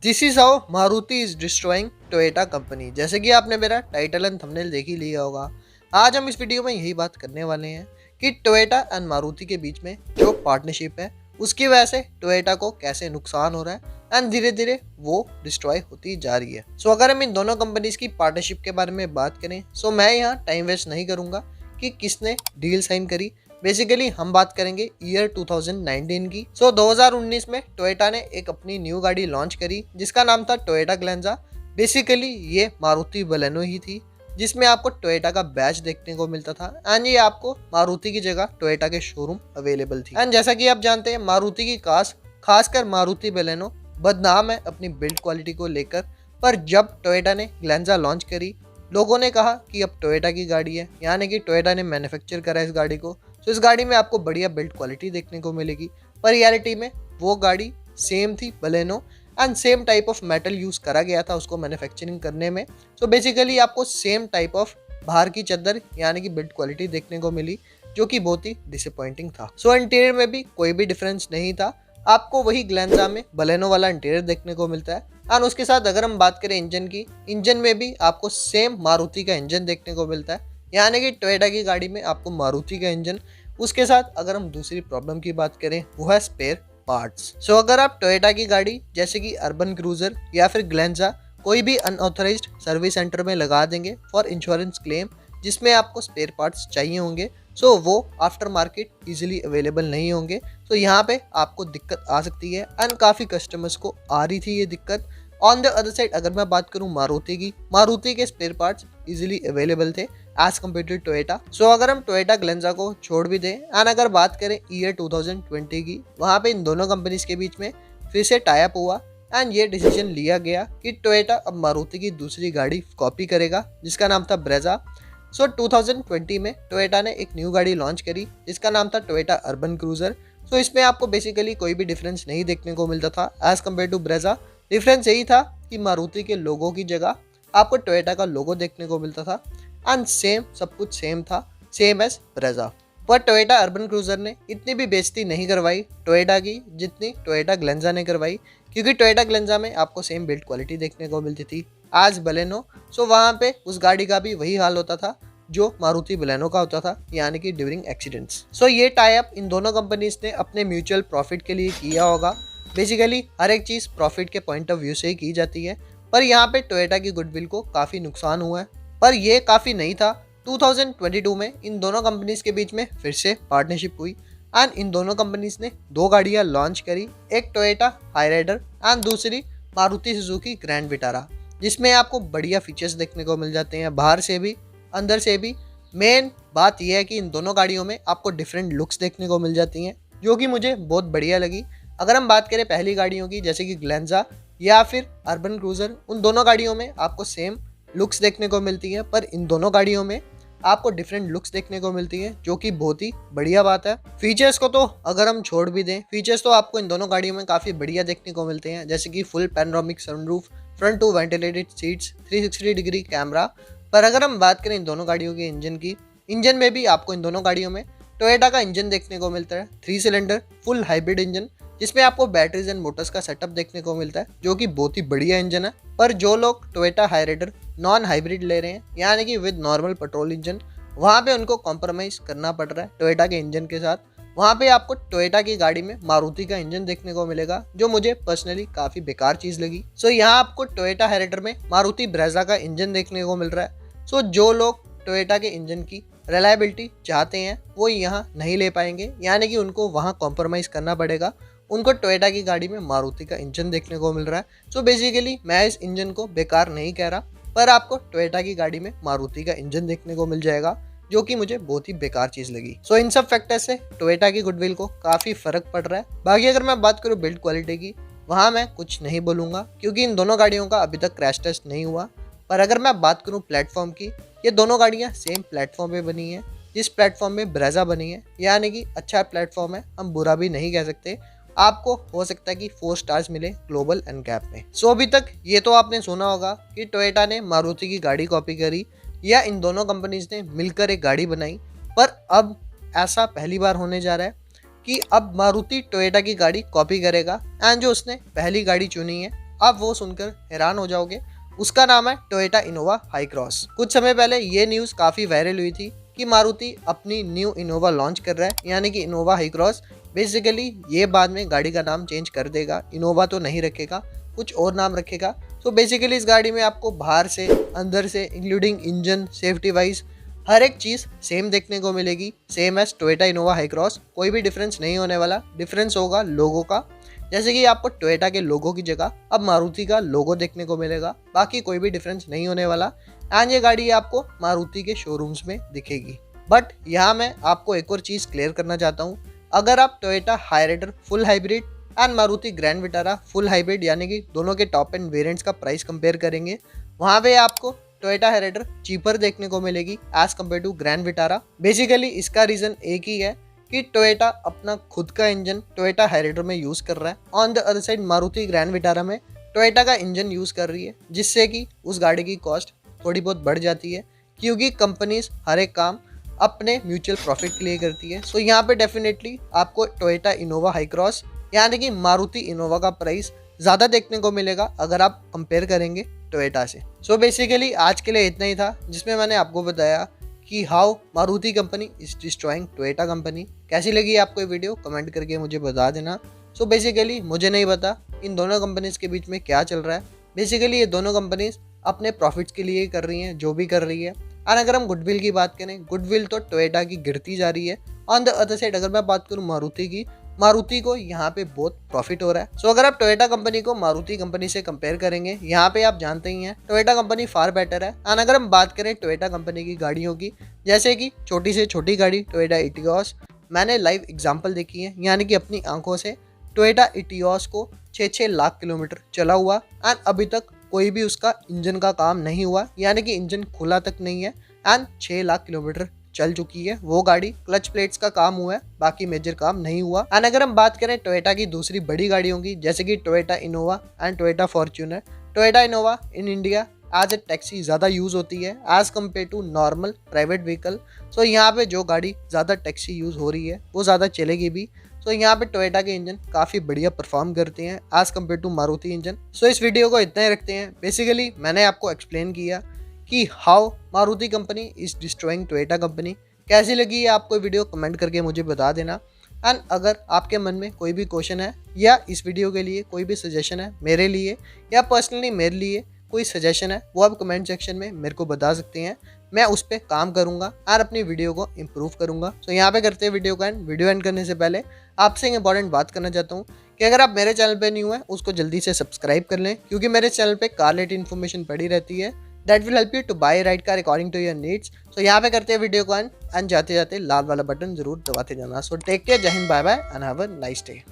This is how Maruti is destroying Toyota company. जैसे कि आपने मेरा टाइटल एंड थंबनेल देख ही लिया होगा। आज हम इस वीडियो में यही बात करने वाले हैं कि टोयोटा एंड मारुति के बीच में जो पार्टनरशिप है उसकी वजह से टोयोटा को कैसे नुकसान हो रहा है एंड धीरे धीरे वो डिस्ट्रॉय होती जा रही है। सो अगर हम इन दोनों कंपनीज की पार्टनरशिप के बारे में बात करें सो मैं यहाँ टाइम वेस्ट नहीं करूंगा कि किसने डील साइन करी। बेसिकली हम बात करेंगे ईयर 2019 की। 2019 में टोयोटा ने एक अपनी न्यू गाड़ी लॉन्च करी जिसका नाम था टोयोटा ग्लेंजा। बेसिकली ये मारुति बलेनो ही थी जिसमें आपको टोयोटा का बैच देखने को मिलता था एंड ये आपको मारुति की जगह टोयोटा के शोरूम अवेलेबल थी। एंड जैसा कि आप जानते हैं मारुति की खासकर मारुति बलेनो बदनाम है अपनी बिल्ड क्वालिटी को लेकर। पर जब टोयोटा ने ग्लेंजा लॉन्च करी लोगों ने कहा कि अब टोयोटा की गाड़ी है, यानी कि टोयोटा ने मैन्युफैक्चर करा इस गाड़ी को, तो इस गाड़ी में आपको बढ़िया बिल्ड क्वालिटी देखने को मिलेगी। पर रियलिटी में वो गाड़ी सेम थी Baleno and same type of metal use करा गया था उसको मैन्युफैक्चरिंग करने में। सो बेसिकली आपको सेम टाइप ऑफ बाहर की चद्दर यानी कि बिल्ड क्वालिटी देखने को मिली जो कि बहुत ही डिसअपॉइंटिंग था। सो इंटीरियर में भी कोई भी डिफरेंस नहीं था, आपको वही ग्लेंजा में बलेनो वाला इंटीरियर देखने को मिलता है। एंड उसके साथ अगर हम बात करें इंजन की, इंजन में भी आपको सेम मारुति का इंजन देखने को मिलता है, यानी कि टोयोटा की गाड़ी में आपको मारुति का इंजन। उसके साथ अगर हम दूसरी प्रॉब्लम की बात करें वो है स्पेयर पार्ट्स। सो अगर आप टोयोटा की गाड़ी जैसे कि अर्बन क्रूजर या फिर ग्लेंजा कोई भी अनऑथराइज्ड सर्विस सेंटर में लगा देंगे फॉर इंश्योरेंस क्लेम जिसमें आपको स्पेयर पार्ट्स चाहिए होंगे, सो वो आफ्टर मार्केट इजीली अवेलेबल नहीं होंगे। तो यहाँ पे आपको दिक्कत आ सकती है एंड काफ़ी कस्टमर्स को आ रही थी ये दिक्कत। ऑन द अदर साइड अगर मैं बात करूँ मारुति के स्पेयर पार्ट्स इजीली अवेलेबल थे एज कम्पेयर टू टोयोटा। सो अगर हम टोयोटा ग्लेंजा को छोड़ भी दें एंड अगर बात करें ईयर 2020 की, वहाँ पे इन दोनों कंपनीज के बीच में फिर से टाई अप हुआ एंड ये डिसीजन लिया गया कि टोयोटा अब मारुति की दूसरी गाड़ी कॉपी करेगा जिसका नाम था ब्रेजा। सो 2020 में टोयोटा ने एक न्यू गाड़ी लॉन्च करी जिसका नाम था टोयोटा अर्बन क्रूजर। सो इसमें आपको बेसिकली कोई भी डिफरेंस नहीं देखने को मिलता था as compare to Brezza. Difference यही था कि मारुति के लोगो की जगह आपको टोयोटा का लोगो देखने को मिलता था एंड सेम सब कुछ सेम था, सेम एज ब्रेजा। पर टोयोटा अर्बन क्रूजर ने इतनी भी बेइज्जती नहीं करवाई टोयोटा की जितनी टोयोटा ग्लेंजा ने करवाई, क्योंकि टोयोटा ग्लेंजा में आपको सेम बिल्ड क्वालिटी देखने को मिलती थी आज बलेनो। सो वहाँ पे उस गाड़ी का भी वही हाल होता था जो मारुति बलेनो का होता था, यानी कि ड्यूरिंग एक्सीडेंट्स। सो ये टाई अप इन दोनों कंपनीज ने अपने म्यूचुअल प्रॉफिट के लिए किया होगा। बेसिकली हर एक चीज़ प्रॉफिट के पॉइंट ऑफ व्यू से ही की जाती है, पर यहाँ पे टोयोटा की गुडविल को काफ़ी नुकसान हुआ है। पर ये काफ़ी नहीं था। 2022 में इन दोनों कंपनीज के बीच में फिर से पार्टनरशिप हुई एंड इन दोनों कंपनीज ने दो गाड़ियाँ लॉन्च करी, एक टोयोटा हाईराइडर एंड दूसरी मारुति सुजुकी ग्रैंड विटारा, जिसमें आपको बढ़िया फीचर्स देखने को मिल जाते हैं बाहर से भी अंदर से भी। मेन बात यह है कि इन दोनों गाड़ियों में आपको डिफरेंट लुक्स देखने को मिल जाती हैं जो कि मुझे बहुत बढ़िया लगी। अगर हम बात करें पहली गाड़ियों की जैसे कि ग्लेंजा या फिर अर्बन क्रूजर, उन दोनों गाड़ियों में आपको सेम लुक्स देखने को मिलती हैं, पर इन दोनों गाड़ियों में आपको डिफरेंट लुक्स देखने को मिलती हैं जो कि बहुत ही बढ़िया बात है। फीचर्स को तो अगर हम छोड़ भी दें, फीचर्स तो आपको इन दोनों गाड़ियों में काफ़ी बढ़िया देखने को मिलते हैं, जैसे कि full panoramic sunroof, front two ventilated seats, 360 degree camera. पर अगर हम बात करें इन दोनों गाड़ियों के इंजन की, इंजन में भी आपको इन दोनों गाड़ियों में टोयोटा का इंजन देखने को मिलता है, 3 सिलेंडर फुल हाइब्रिड इंजन जिसमें आपको बैटरीज एंड मोटर्स का सेटअप देखने को मिलता है जो कि बहुत ही बढ़िया इंजन है। पर जो लोग टोयोटा हाईराइडर नॉन हाइब्रिड ले रहे हैं यानी कि विद नॉर्मल पेट्रोल इंजन, वहाँ पे उनको कॉम्प्रोमाइज़ करना पड़ रहा है टोयोटा के इंजन के साथ। वहाँ पे आपको टोयोटा की गाड़ी में मारुति का इंजन देखने को मिलेगा जो मुझे पर्सनली काफ़ी बेकार चीज़ लगी। सो यहाँ आपको टोयोटा हाईराइडर में मारुति ब्रेजा का इंजन देखने को मिल रहा है। सो जो लोग टोयोटा के इंजन की रिलायबिलिटी चाहते हैं वो यहाँ नहीं ले पाएंगे, यानी कि उनको वहाँ कॉम्प्रोमाइज़ करना पड़ेगा। उनको टोयोटा की गाड़ी में मारुति का इंजन देखने को मिल रहा है। सो बेसिकली मैं इस इंजन को बेकार नहीं कह रहा, पर आपको टोयोटा की गाड़ी में मारुति का इंजन देखने को मिल जाएगा जो कि मुझे बहुत ही बेकार चीज़ लगी। सो इन सब फैक्टर से टोयोटा की गुडविल को काफ़ी फ़र्क पड़ रहा है। बाकी अगर मैं बात करूँ बिल्ड क्वालिटी की, वहाँ मैं कुछ नहीं बोलूँगा क्योंकि इन दोनों गाड़ियों का अभी तक क्रैश टेस्ट नहीं हुआ। पर अगर मैं बात करूँ प्लेटफॉर्म की, ये दोनों गाड़ियाँ सेम प्लेटफॉर्म पे बनी हैं जिस प्लेटफॉर्म में ब्रेजा बनी है, यानी कि अच्छा प्लेटफॉर्म है, हम बुरा भी नहीं कह सकते। आपको हो सकता है कि 4 स्टार्स मिले ग्लोबल एंड गैप में। सो अभी तक ये तो आपने सुना होगा कि टोयोटा ने मारुति की गाड़ी कॉपी करी या इन दोनों कंपनीज ने मिलकर एक गाड़ी बनाई, पर अब ऐसा पहली बार होने जा रहा है कि अब मारुति टोयोटा की गाड़ी कॉपी करेगा एंड जो उसने पहली गाड़ी चुनी है आप वो सुनकर हैरान हो जाओगे। उसका नाम है टोयोटा इनोवा हाई क्रॉस। कुछ समय पहले ये न्यूज़ काफ़ी वायरल हुई थी कि मारुति अपनी न्यू इनोवा लॉन्च कर रहा है, यानी कि इनोवा हाई क्रॉस। बेसिकली ये बाद में गाड़ी का नाम चेंज कर देगा, इनोवा तो नहीं रखेगा, कुछ और नाम रखेगा। तो बेसिकली इस गाड़ी में आपको बाहर से अंदर से इंक्लूडिंग इंजन, सेफ्टी वाइज हर एक चीज़ सेम देखने को मिलेगी, same as Toyota Innova Hycross. कोई भी डिफरेंस नहीं होने वाला। डिफरेंस होगा लोगो का, जैसे कि आपको टोयोटा के लोगो की जगह अब मारुति का लोगो देखने को मिलेगा। बाकी कोई भी डिफरेंस नहीं होने वाला। एंड ये गाड़ी आपको मारुति के शोरूम्स में दिखेगी। बट यहाँ मैं आपको एक और चीज़ क्लियर करना चाहता हूँ। अगर आप Toyota Hyryder full hybrid and Maruti Grand Vitara full hybrid, यानी कि दोनों के टॉप एंड वेरिएंट्स का प्राइस कंपेयर करेंगे, वहाँ पे आपको टोयोटा हाईराइडर चीपर देखने को मिलेगी as compare to Grand Vitara. Basically इसका रीज़न एक ही है कि टोयोटा अपना खुद का इंजन टोयोटा हाईराइडर में यूज़ कर रहा है। On the other side Maruti Grand Vitara में टोयोटा का इंजन यूज़ कर रही है, जिससे कि उस गाड़ी की कॉस्ट थोड़ी बहुत बढ़ जाती है, क्योंकि कंपनीज हर एक काम अपने म्यूचुअल प्रॉफिट के लिए करती है। सो यहाँ पे डेफिनेटली आपको टोयोटा इनोवा हाई क्रॉस यानी कि मारुति इनोवा का प्राइस ज़्यादा देखने को मिलेगा अगर आप कंपेयर करेंगे टोयोटा से। सो बेसिकली आज के लिए इतना ही था, जिसमें मैंने आपको बताया कि how Maruti company is destroying Toyota company. कैसी लगी आपको ये वीडियो कमेंट करके मुझे बता देना। सो बेसिकली मुझे नहीं पता इन दोनों कंपनीज के बीच में क्या चल रहा है। बेसिकली ये दोनों कंपनीज अपने प्रॉफिट्स के लिए कर रही हैं जो भी कर रही है। और अगर हम गुडविल की बात करें, गुडविल तो टोयोटा की गिरती जा रही है। ऑन द अदर साइड अगर मैं बात करूँ मारुति की, मारुति को यहाँ पे बहुत प्रॉफिट हो रहा है। सो अगर आप टोयोटा कंपनी को मारुति कंपनी से कंपेयर करेंगे, यहाँ पे आप जानते ही हैं टोयोटा कंपनी फार बेटर है। एंड अगर हम बात करें टोयोटा कंपनी की गाड़ियों की, जैसे कि छोटी से छोटी गाड़ी टोयोटा इटियोस, मैंने लाइव एग्जाम्पल देखी है, यानी कि अपनी आंखों से टोयोटा इटियोस को 6-6 लाख किलोमीटर चला हुआ एंड अभी तक कोई भी उसका इंजन का काम नहीं हुआ, यानी कि इंजन खुला तक नहीं है एंड 6 लाख किलोमीटर चल चुकी है वो गाड़ी। क्लच प्लेट्स का काम हुआ है, बाकी मेजर काम नहीं हुआ। एंड अगर हम बात करें टोयोटा की दूसरी बड़ी गाड़ियों की, जैसे कि Toyota Innova and Toyota Fortuner, Toyota Innova in India as a taxi ज़्यादा यूज़ होती है as compare to normal private vehicle. So यहाँ पे जो गाड़ी ज़्यादा टैक्सी यूज़ हो रही है वो ज़्यादा चलेगी भी। सो यहाँ पे टोयोटा के इंजन काफ़ी बढ़िया परफॉर्म करते हैं as compare to Maruti engine. So इस वीडियो को इतना ही रखते हैं। बेसिकली मैंने आपको एक्सप्लेन किया कि how Maruti company is destroying Toyota company. कैसी लगी है आपको वीडियो कमेंट करके मुझे बता देना। एंड अगर आपके मन में कोई भी क्वेश्चन है या इस वीडियो के लिए कोई भी सजेशन है मेरे लिए या पर्सनली मेरे लिए कोई सजेशन है, वो आप कमेंट सेक्शन में मेरे को बता सकते हैं। मैं उस पर काम करूंगा और अपनी वीडियो को इम्प्रूव करूंगा। तो यहाँ पे करते हैं वीडियो का एंड। वीडियो एंड करने से पहले आपसे एक इंपॉर्टेंट बात करना चाहता हूँ कि अगर आप मेरे चैनल पे न्यू हैं उसको जल्दी से सब्सक्राइब कर लें, क्योंकि मेरे चैनल पे कार रिलेटेड इन्फॉर्मेशन पड़ी रहती है that will help you to buy right car according to your needs. So यहाँ पे करते हैं वीडियो को एंड जाते जाते लाल वाला बटन जरूर दबाते जाना। सो टेक केयर, जय Hind, bye bye and have a nice day.